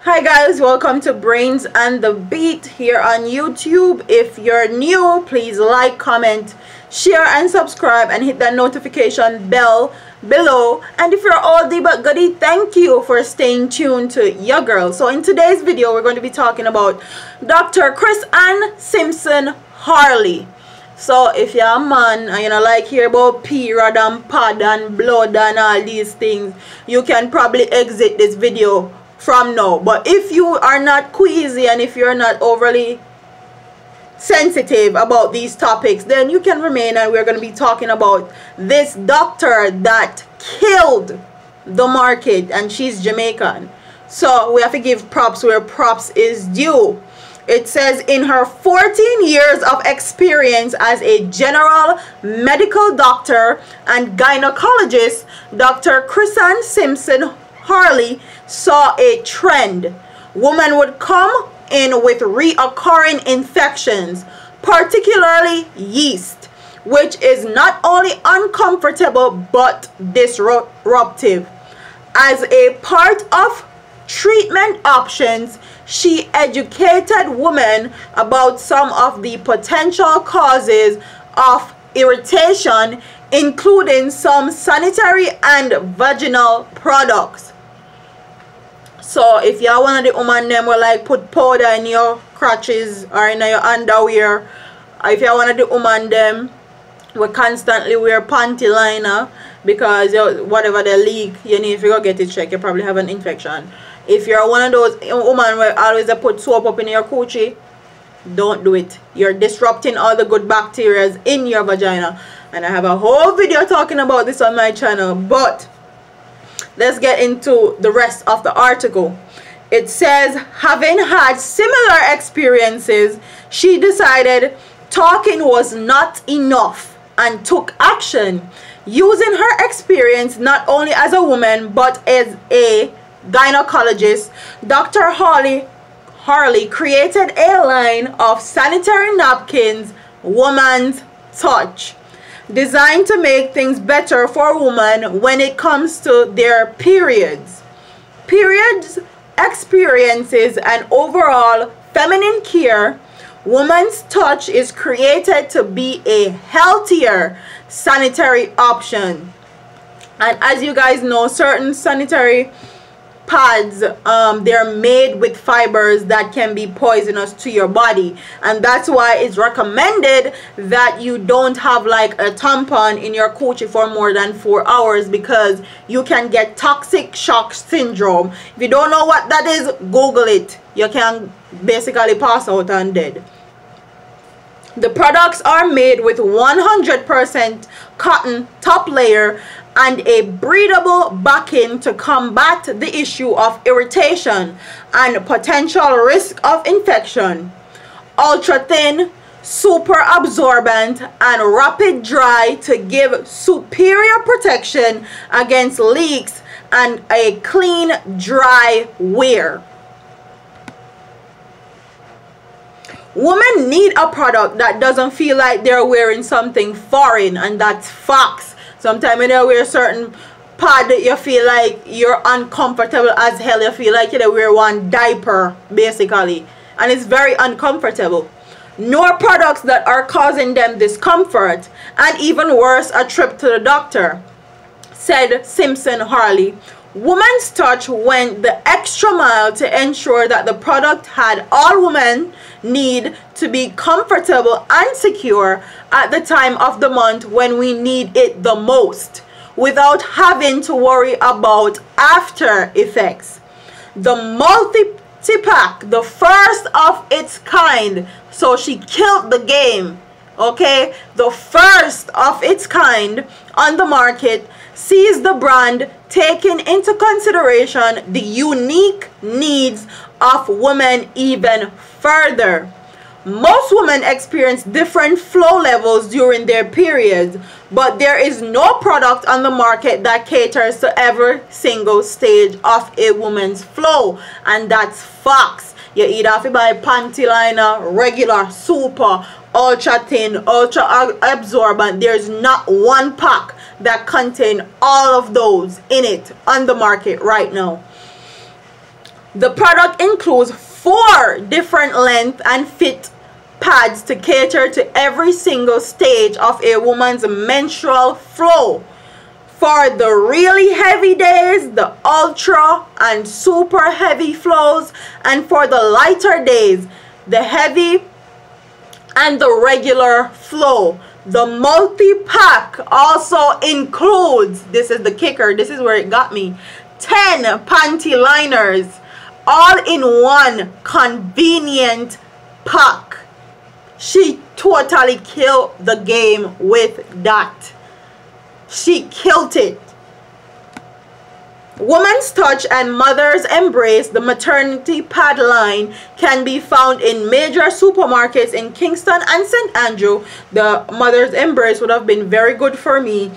Hi guys, welcome to Brains and the Beat here on YouTube. If you're new, please like, comment, share and subscribe and hit that notification bell below. And if you're oldie but goodie, thank you for staying tuned to your girl. So in today's video, we're going to be talking about Dr. Chris-Ann Simpson Harley. So if you're a man and you know like hear about period and pad and blood and all these things, you can probably exit this video from now. But if you are not queasy and if you're not overly sensitive about these topics, then you can remain, and we're going to be talking about this doctor that killed the market, and she's Jamaican. So we have to give props where props is due. It says in her 14 years of experience as a general medical doctor and gynecologist, Dr. Chris-Ann Simpson Harley saw a trend. Women would come in with reoccurring infections, particularly yeast, which is not only uncomfortable but disruptive. As a part of treatment options, she educated women about some of the potential causes of irritation, including some sanitary and vaginal products. So if you're one of the women them will like put powder in your crotches or in your underwear, if you're one of the women them will constantly wear panty liner because whatever they leak, you need to go get it checked, you probably have an infection. If you're one of those women where always put soap up in your coochie, don't do it. You're disrupting all the good bacteria in your vagina. And I have a whole video talking about this on my channel, but let's get into the rest of the article. It says, having had similar experiences, she decided talking was not enough and took action. Using her experience not only as a woman but as a gynecologist, Dr. Harley created a line of sanitary napkins, Woman's Touch, designed to make things better for women when it comes to their periods, experiences, and overall feminine care. Woman's Touch is created to be a healthier sanitary option. And as you guys know, certain sanitary pads, they're made with fibers that can be poisonous to your body, and that's why it's recommended that you don't have like a tampon in your coochie for more than 4 hours, because you can get toxic shock syndrome. If you don't know what that is, Google it. You can basically pass out and dead. The products are made with 100% cotton top layer and a breathable backing to combat the issue of irritation and potential risk of infection. Ultra thin, super absorbent, and rapid dry to give superior protection against leaks and a clean, dry wear. Women need a product that doesn't feel like they're wearing something foreign, and that's facts. Sometimes when you wear certain pad, you feel like you're uncomfortable as hell. You feel like you wear one diaper, basically. And it's very uncomfortable. No products that are causing them discomfort, and even worse, a trip to the doctor, said Simpson Harley. Woman's Touch went the extra mile to ensure that the product had all women need to be comfortable and secure at the time of the month when we need it the most, without having to worry about after effects. The multi-pack, the first of its kind, so she killed the game, okay? The first of its kind on the market, sees the brand taking into consideration the unique needs of women even further. Most women experience different flow levels during their periods, but there is no product on the market that caters to every single stage of a woman's flow, and that's facts. You either have to buy panty liner, regular, super, ultra thin, ultra absorbent. There's not one pack that contain all of those in it on the market right now. The product includes 4 different length and fit pads to cater to every single stage of a woman's menstrual flow. For the really heavy days, the ultra and super heavy flows, and for the lighter days, the heavy and the regular flow. The multi-pack also includes, this is the kicker, this is where it got me, 10 panty liners, all in one convenient pack. She totally killed the game with that. She killed it. Woman's Touch and Mother's Embrace, the maternity pad line, can be found in major supermarkets in Kingston and St Andrew. The Mother's Embrace would have been very good for me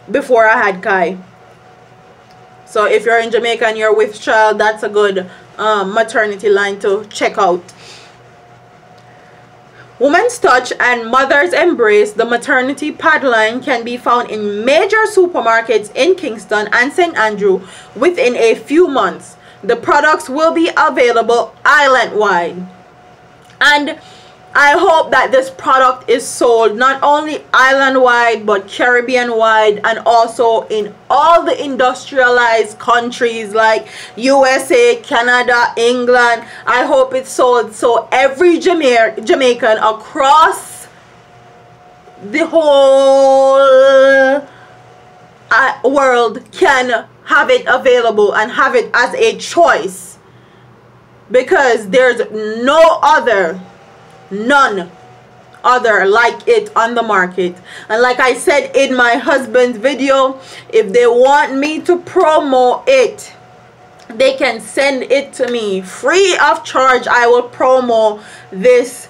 before I had Kai. So if you're in Jamaica and you're with child, that's a good maternity line to check out. Woman's Touch and Mother's Embrace, the maternity pad line, can be found in major supermarkets in Kingston and St Andrew within a few months. The products will be available island-wide. And I hope that this product is sold not only island-wide but Caribbean-wide, and also in all the industrialized countries like USA, Canada, England. I hope it's sold so every Jamaican across the whole world can have it available and have it as a choice, because there's none other like it on the market. And like I said in my husband's video, if they want me to promo it, they can send it to me free of charge. I will promo this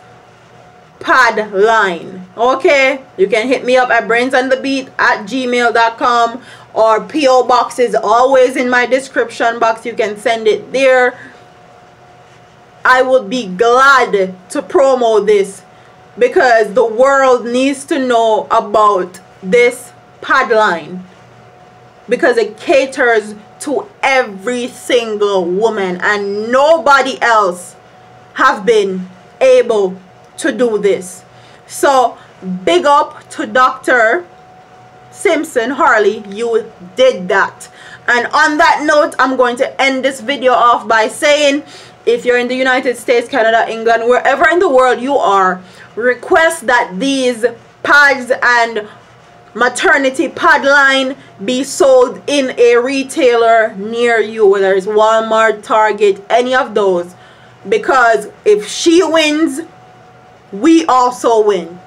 pad line. Okay, you can hit me up at brainsandthebeat@gmail.com, or PO box is always in my description box. You can send it there. I would be glad to promo this, because the world needs to know about this pad line, because it caters to every single woman and nobody else have been able to do this. So big up to Dr. Simpson Harley, you did that. And on that note, I'm going to end this video off by saying, if you're in the United States, Canada, England, wherever in the world you are, request that these pads and maternity pad line be sold in a retailer near you, whether it's Walmart, Target, any of those. Because if she wins, we also win.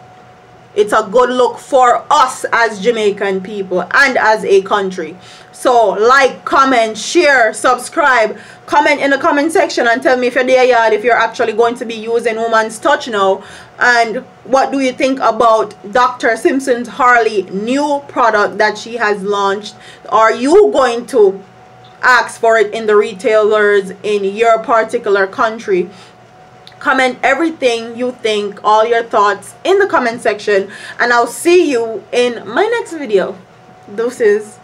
It's a good look for us as Jamaican people and as a country. So like, comment, share, subscribe, comment in the comment section and tell me if you're there yet, if you're actually going to be using Woman's Touch now, and what do you think about Dr. Simpson Harley new product that she has launched. Are you going to ask for it in the retailers in your particular country? Comment everything you think, all your thoughts in the comment section, and I'll see you in my next video. Deuces.